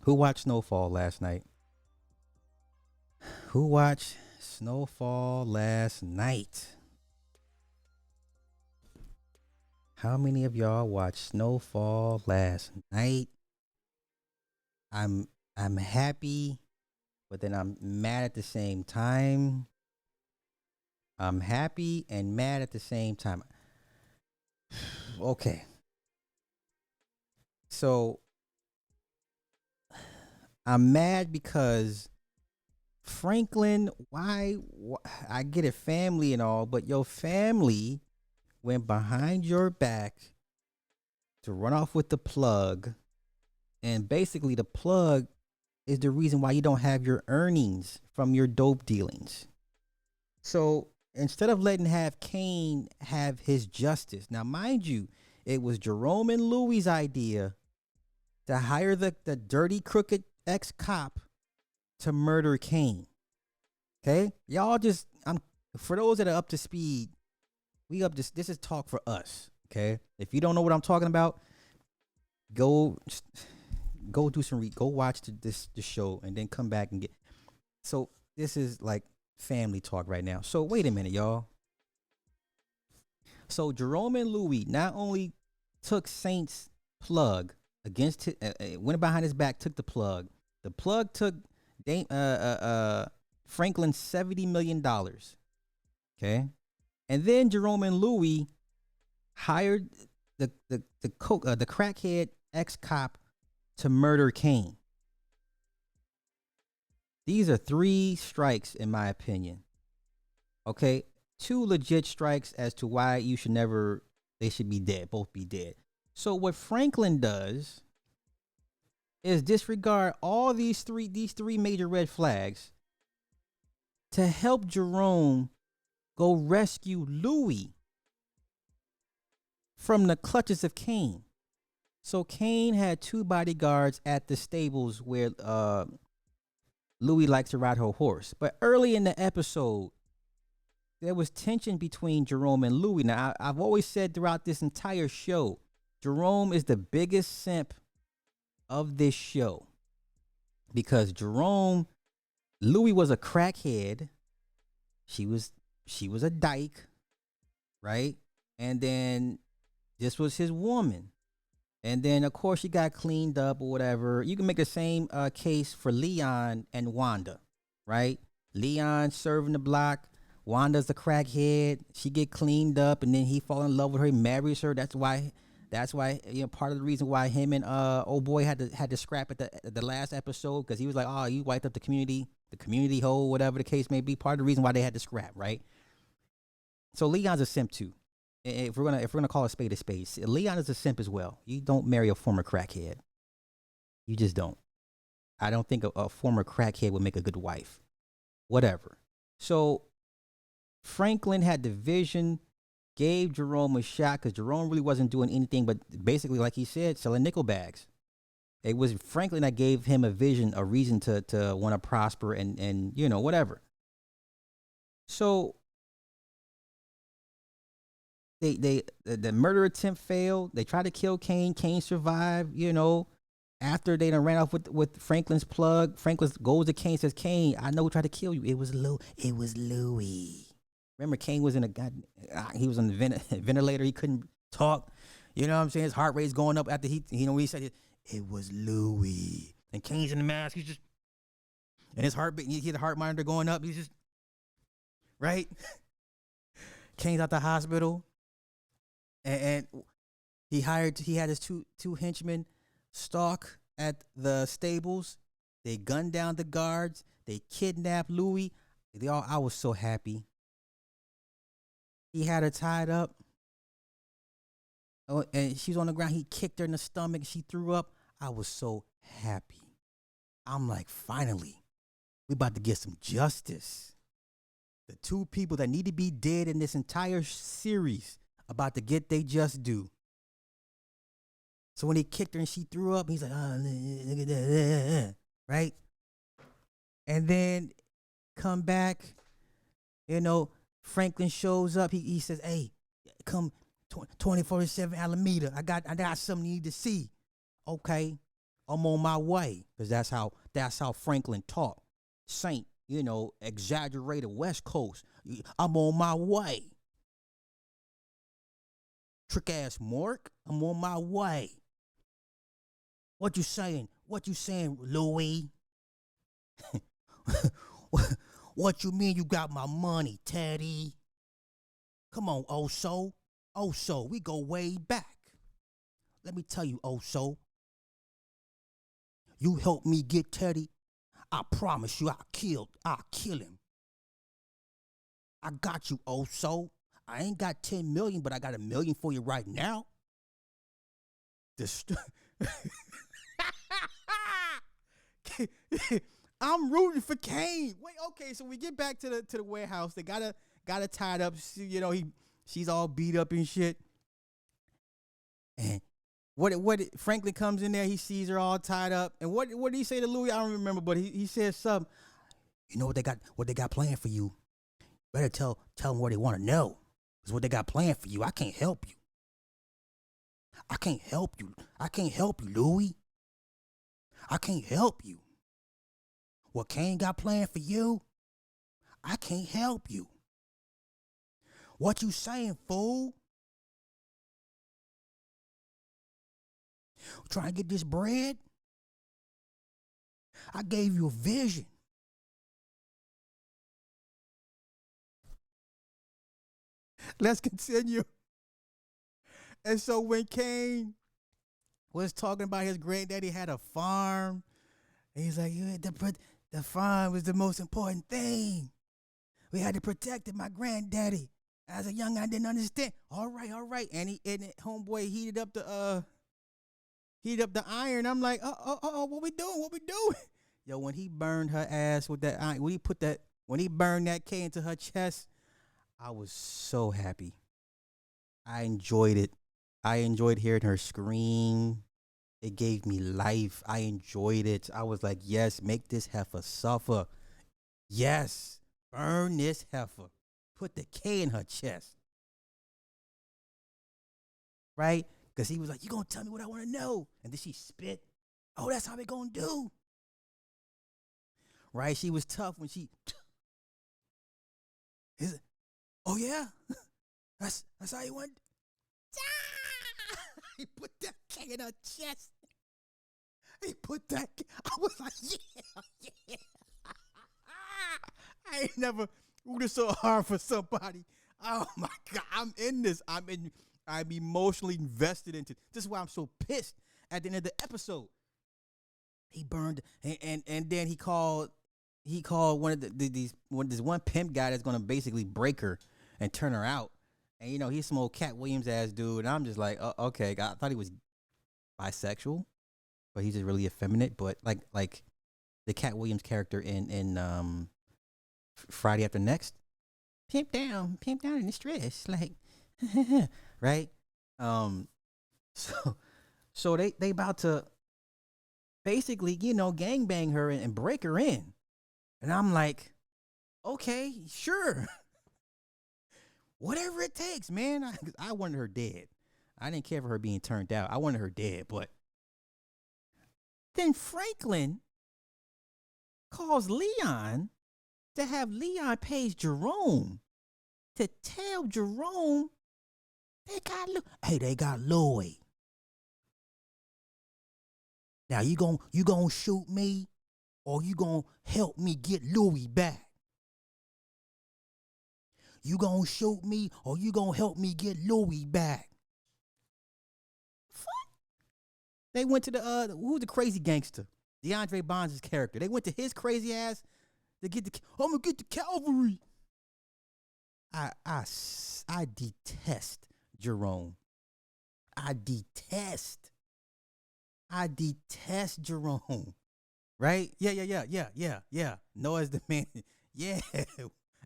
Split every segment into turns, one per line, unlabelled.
Who watched Snowfall last night? Who watched Snowfall last night? How many of y'all watched Snowfall last night? I'm I'm happy, but then I'm mad at the same time. I'm happy and mad at the same time. Okay. So I'm mad because Franklin, I get it, family and all, but your family went behind your back to run off with the plug. And basically, the plug is the reason why you don't have your earnings from your dope dealings. So instead of letting have Kane have his justice, now mind you, it was Jerome and Louie's idea to hire the dirty, crooked ex cop to murder Kane. Okay, y'all just I'm for those that are up to speed. We up this is talk for us. Okay, if you don't know what I'm talking about, go go do some go watch the show and then come back and get. So this is like family talk right now. So wait a minute, y'all. So Jerome and Louis not only took Saint's plug against went behind his back, took the plug. The plug took Dame, Franklin $70 million. Okay, and then Jerome and Louis hired the crackhead ex cop to murder Kane. These are three strikes, in my opinion. Okay, two legit strikes as to why you should never. They should be dead. Both be dead. So what Franklin does is disregard all these three major red flags to help Jerome go rescue Louis from the clutches of Kane. So Kane had two bodyguards at the stables where Louis likes to ride her horse. But early in the episode, there was tension between Jerome and Louis. Now, I've always said throughout this entire show, Jerome is the biggest simp of this show because Louis was a crackhead. She was a dyke, right? And then this was his woman. And then, of course, she got cleaned up or whatever. You can make the same case for Leon and Wanda, right? Leon serving the block. Wanda's the crackhead. She get cleaned up, and then he fall in love with her. He marries her. That's why. Part of the reason why him and old boy had to scrap at the last episode because he was like, oh, you wiped up the community hole, whatever the case may be. Part of the reason why they had to scrap, right? So Leon's a simp too. If we're gonna call a spade, Leon is a simp as well. You don't marry a former crackhead. You just don't. I don't think a former crackhead would make a good wife. Whatever. So Franklin had the vision, gave Jerome a shot because Jerome really wasn't doing anything but basically, like he said, selling nickel bags. It was Franklin that gave him a vision, a reason to want to prosper and whatever. So the murder attempt failed. They tried to kill Kane. Kane survived. After they done ran off with Franklin's plug. Franklin goes to Kane, says, "Kane, I know who tried to kill you. It was Louis. Remember, Kane was in he was on the ventilator. He couldn't talk. You know what I'm saying? His heart rate's going up after he said it was Louis. And Kane's in the mask. He's just, and his heartbeat. He had the heart monitor going up. He's just right. Kane's at the hospital. And he had his two henchmen stalk at the stables. They gunned down the guards. They kidnapped Louis. I was so happy. He had her tied up. Oh, and she's on the ground. He kicked her in the stomach. She threw up. I was so happy. I'm like, finally, we about to get some justice. The two people that need to be dead in this entire series about to get they just due. So when he kicked her and she threw up, he's like, oh, look at that, right? And then come back, Franklin shows up. He says, hey, come 2047 Alameda. I got something you need to see. Okay. I'm on my way. Because that's how Franklin talked. Saint, exaggerated West Coast. I'm on my way. Trick ass Mark, I'm on my way. What you saying? What you saying, Louis? What you mean you got my money, Teddy? Come on, Oso. Oso, we go way back. Let me tell you, Oso. You help me get Teddy. I promise you I'll kill him. I got you, Oso. I ain't got 10 million, but I got 1 million for you right now. I'm rooting for Kane. Wait, okay, so we get back to the warehouse. They got her tied up. She's all beat up and shit. And what Franklin comes in there, he sees her all tied up. And what did he say to Louis? I don't remember, but he says something. You know what they got planned for you. Better tell them what they want to know. Because what they got planned for you, I can't help you. I can't help you. I can't help you, Louis. I can't help you. What Kane got planned for you, I can't help you. What you saying, fool? Trying to get this bread? I gave you a vision. Let's continue. And so when Kane was talking about his granddaddy had a farm, and he's like, the farm was the most important thing. We had to protect it, my granddaddy. As a young, I didn't understand. All right. And homeboy heated up the iron. I'm like, what we doing? Yo, when he burned her ass with that iron, when he burned that K into her chest, I was so happy. I enjoyed it. I enjoyed hearing her scream. It gave me life. I enjoyed it. I was like, yes, make this heifer suffer. Yes, burn this heifer. Put the K in her chest. Right? Because he was like, you going to tell me what I want to know. And then she spit. Oh, that's how we going to do. Right? She was tough when she. Oh, yeah? That's how you want. He put that K in her chest. He put that. I was like, yeah. I ain't never rooted so hard for somebody. Oh my God, I'm in this. I'm emotionally invested into. This is why I'm so pissed at the end of the episode. He burned, and then he called one of this one pimp guy that's gonna basically break her and turn her out. And he's some old Cat Williams ass dude. And I'm just like, okay. I thought he was bisexual, but he's just really effeminate. But like the Cat Williams character in Friday After Next, pimp down in the stress, like, right? So they about to basically gangbang her and break her in, and I'm like, okay, sure. Whatever it takes, man. I wanted her dead. I didn't care for her being turned out. I wanted her dead. But then Franklin calls Leon to have Leon pays Jerome to tell Jerome they got Louis. Now you gonna shoot me, or you gonna help me get Louis back? You gonna shoot me, or you gonna help me get Louis back? Fuck. They went to who's the crazy gangster? DeAndre Bonds' character. They went to his crazy ass to get I'm gonna get the cavalry. I detest Jerome. I detest Jerome. Right? Yeah. Noah's the man. Yeah.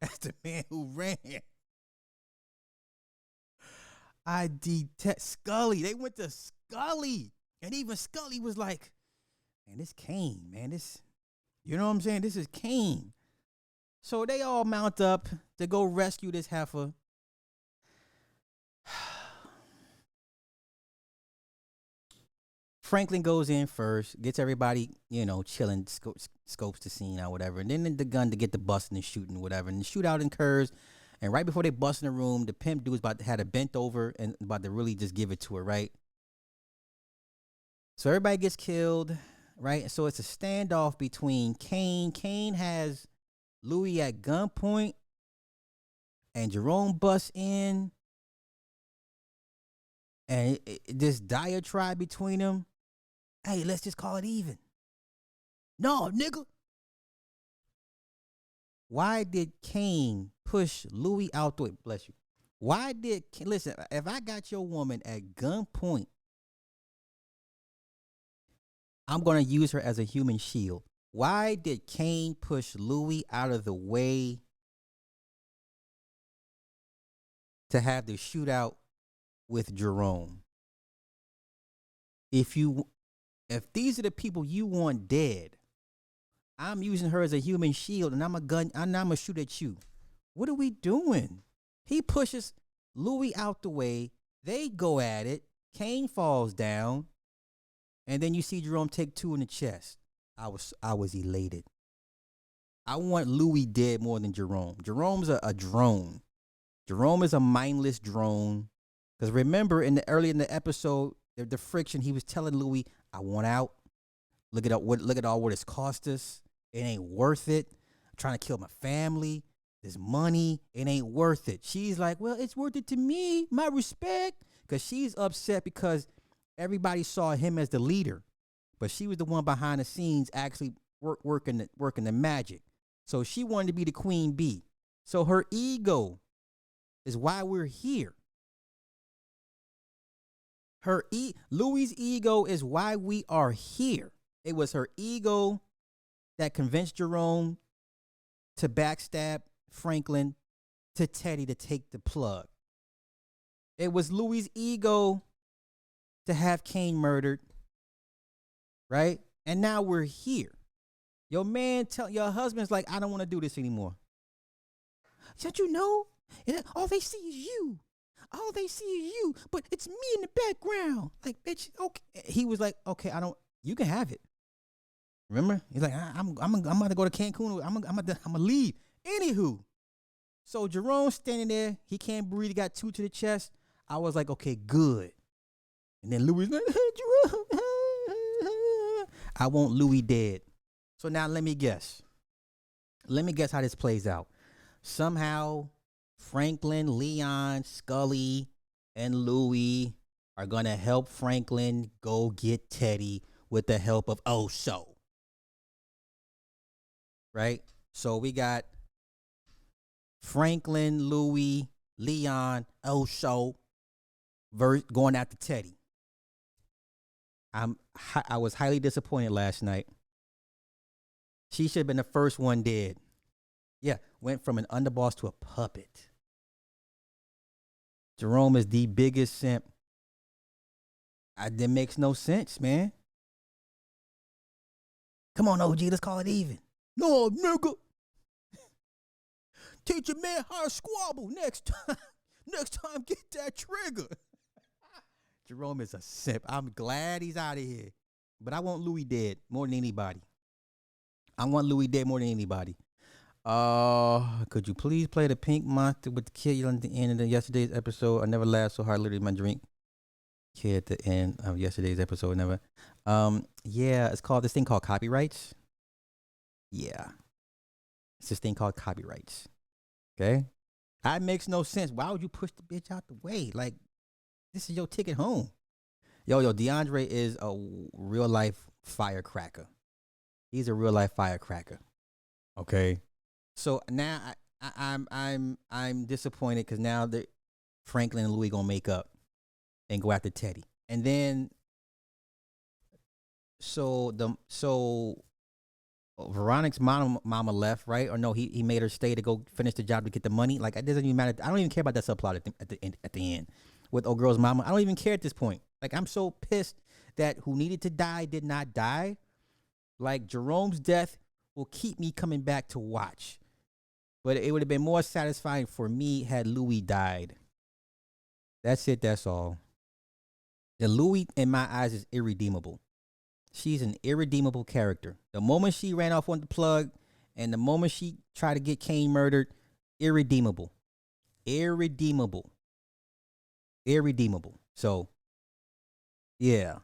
That's the man who ran. I detest Scully. They went to Scully. And even Scully was like, man, this Kane, man. This, you know what I'm saying? This is Kane. So they all mount up to go rescue this heifer. Franklin goes in first, gets everybody, chilling, scopes the scene or whatever, and then the gun to get the busting and shooting, whatever. And the shootout incurs, and right before they bust in the room, the pimp dude's about to had her bent over and about to really just give it to her, right? So everybody gets killed, right? So it's a standoff between Kane. Kane has Louis at gunpoint, and Jerome busts in, and this diatribe between them. Hey, let's just call it even. No, nigga. Why did Kane push Louis out the way? Bless you. Why did listen? If I got your woman at gunpoint, I'm gonna use her as a human shield. Why did Kane push Louis out of the way to have the shootout with Jerome? If these are the people you want dead, I'm using her as a human shield, and I'm gonna shoot at you. What are we doing? He pushes Louis out the way. They go at it. Kane falls down, and then you see Jerome take two in the chest. I was elated. I want Louis dead more than Jerome. Jerome's a drone. Jerome is a mindless drone. Because remember, early in the episode, the friction, he was telling Louis, "I want out. Look at all what it's cost us. It ain't worth it. I'm trying to kill my family. This money, it ain't worth it." She's like, "Well, it's worth it to me. My respect." Because she's upset because everybody saw him as the leader, but she was the one behind the scenes actually working the magic. So she wanted to be the queen bee. So her ego is why we're here. Louis' ego is why we are here. It was her ego that convinced Jerome to backstab Franklin to Teddy to take the plug. It was Louis' ego to have Kane murdered, right? And now we're here. Your husband's like, "I don't want to do this anymore." Don't you know? All they see is you. All they see is you, but it's me in the background. Like, bitch, okay. He was like, "Okay, you can have it." Remember? He's like, I'm about to go to Cancun. I'm gonna leave. Anywho, so Jerome's standing there. He can't breathe. He got two to the chest. I was like, okay, good. And then Louis like, Jerome. I want Louis dead. So now let me guess. Let me guess how this plays out. Somehow, Franklin, Leon, Scully, and Louis are gonna help Franklin go get Teddy with the help of Oso. Right? So we got Franklin, Louis, Leon, Oso going after Teddy. I was highly disappointed last night. She should have been the first one dead. Yeah, went from an underboss to a puppet. Jerome is the biggest simp. That makes no sense, man. Come on, OG, let's call it even. No, nigga. Teach a man how to squabble next time. Next time, get that trigger. Jerome is a simp. I'm glad he's out of here. But I want Louis dead more than anybody. Could you please play the Pink Monster with the kid yelling at the end of yesterday's episode? I never laughed so hard, literally my drink. Kid at the end of yesterday's episode, never. Yeah, it's called this thing called copyrights. Yeah. It's this thing called copyrights. Okay? That makes no sense. Why would you push the bitch out the way? Like, this is your ticket home. Yo, DeAndre is a real life firecracker. He's a real life firecracker. Okay? So now I'm disappointed because now Franklin and Louis gonna make up and go after Teddy. And then so Veronica's mama left, right? Or no, he made her stay to go finish the job to get the money. Like, it doesn't even matter. I don't even care about that subplot at the end with old girl's mama. I don't even care at this point. Like, I'm so pissed that who needed to die did not die. Like, Jerome's death will keep me coming back to watch. But it would have been more satisfying for me had Louis died. That's it. That's all. The Louis, in my eyes, is irredeemable. She's an irredeemable character. The moment she ran off on the plug, and the moment she tried to get Kane murdered, irredeemable, irredeemable, irredeemable. So yeah,